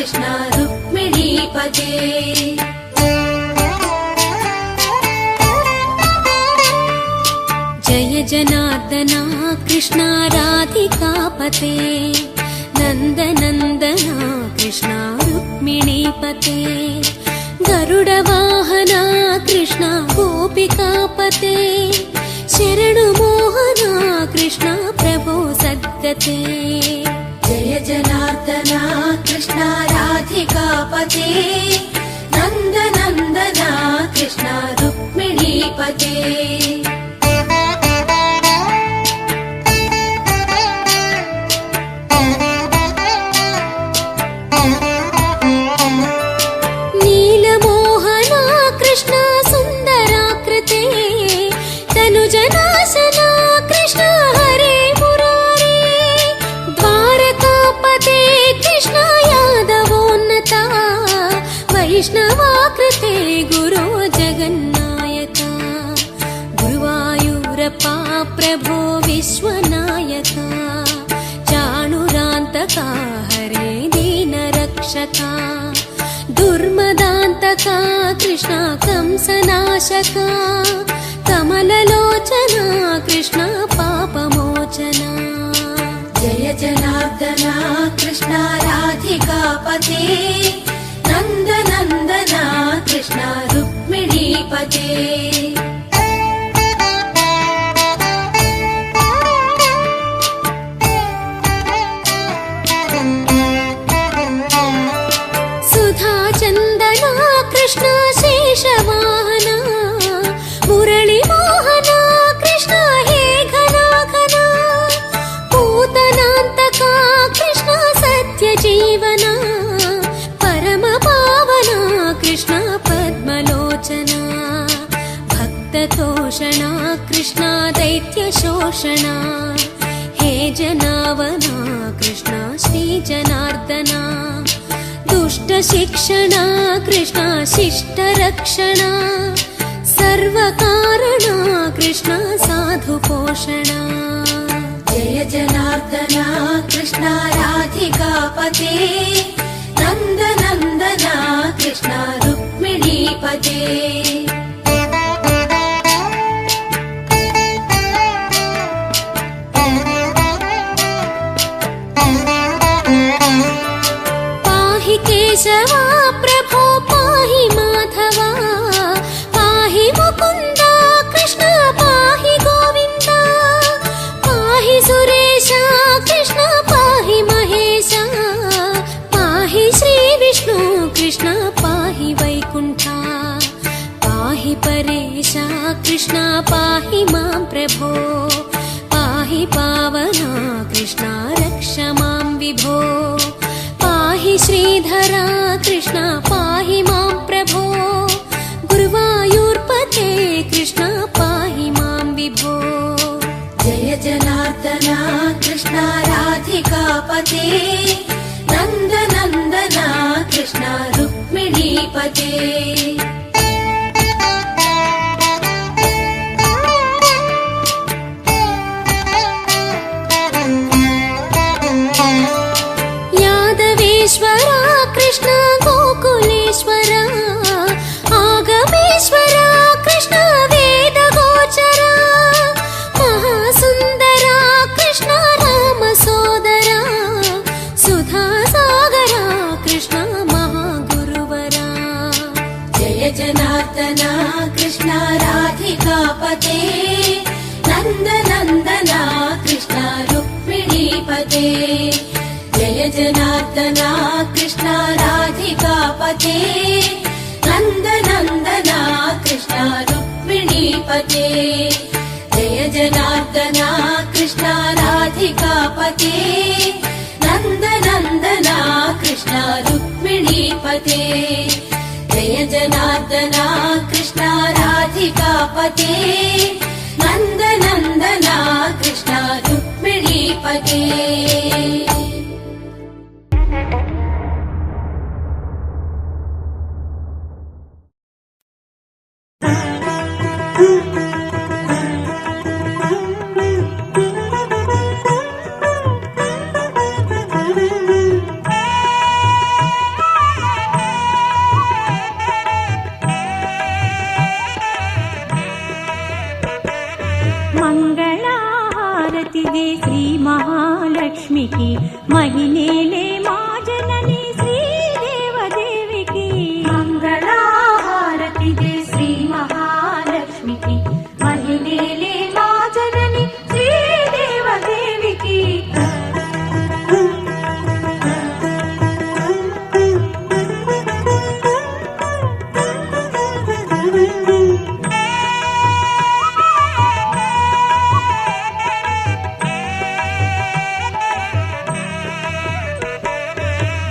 कृष्ण रुक्मिणीपते जय जनार्दना कृष्ण राधिकापते नन्दनन्दना कृष्ण रुक्मिणीपते गरुडवाहना कृष्ण गोपिकापते शरणु मोहना कृष्ण प्रभो सद्गते जय जनार्दना कृष्ण राधिकापते नन्दनन्दना कृष्ण रुक्मिणीपते वैष्णवाकृते गुरो जगन्नायका गुरुवायूरप्पा प्रभो विश्वनायका चाणुरान्तका हरे दीनरक्षका दुर्मदान्तका कृष्ण कंसनाशका कमललोचना कृष्ण पापमोचना जय जनार्दना कृष्ण राधिकापते नन्दनन्दना कृष्ण रुक्मिणीपते सुधाचन्दना कृष्ण शेषवाहना मुरळीमोहना कृष्ण हे घना घना पूतनान्तका कृष्ण सत्यजीवना कृष्ण पद्मलोचना भक्ततोषणा कृष्ण दैत्यशोषणा हे जनावना कृष्ण श्रीजनार्दना दुष्टशिक्षणा कृष्ण शिष्टरक्षणा सर्वकारणा कृष्ण साधुपोषणा जय जनार्दना कृष्ण राधिकापते नन्दनन्दना कृष्ण रुक्मिणीपते पाहि केशवा प्रभो पाहि माधवा पाहि मुकुन्दा कृष्ण पाहि गोविन्दा पाहि सुरेशा कृष्ण पाहि महेशा श्रीविष्णु कृष्ण पाहि वैकुण्ठा पाहि परेशा कृष्ण पाहि मां प्रभो पाहि पावना कृष्ण रक्ष मां विभो पाहि श्रीधरा कृष्ण पाहि मां प्रभो गुरुवायूर्पते कृष्ण पाहि मां विभो जय जनार्दना कृष्ण राधिकापते नन्दनन्दना कृष्ण रुक्मिणीपते यादवेश्वरा कृष्ण गोकुलेश्वरा आगमेश्वरा कृष्ण वेदगोचरा महासुन्दरा कृष्ण रामसोदरा सुधा कृष्ण महागुरुवरा जय जनार्दना कृष्ण राधिकापते नन्दनन्दना कृष्ण रुक्मिणीपते जय जनार्दना कृष्ण राधिकापते नन्दनन्दना कृष्ण रुक्मिणीपते जय जनार्दना कृष्ण राधिकापते नन्दनन्दना कृष्ण रुक्मिणीपते जय जनार्दना कृष्ण राधिकापते नन्दनन्दना कृष्ण रुक्मिणीपते మహిళలే మా జనని శ్రీదేవదేవికి మంగళహారతి దే శ్రీ మహాలక్ష్మికి మహిళలే మా జనని శ్రీదేవదేవికి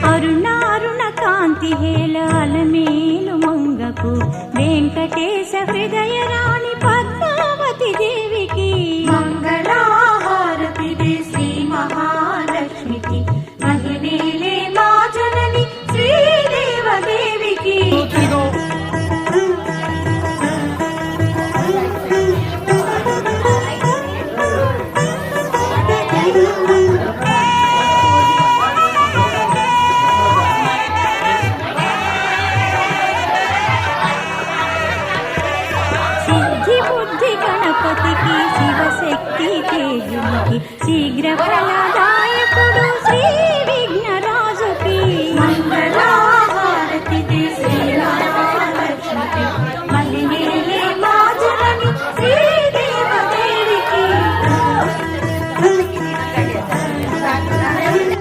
అరుణారుణ కాంతి హేళ అలమేలు మంగకు వెంకటేశ హృదయ రాణి పద్మావతి దేవికి మంగళహారతి దే శ్రీ మహాలక్ష్మికి మహిళలే మా జనని శ్రీదేవదేవికి సిద్ధి బుద్ధి గణపతికి శివశక్తి తేజునికి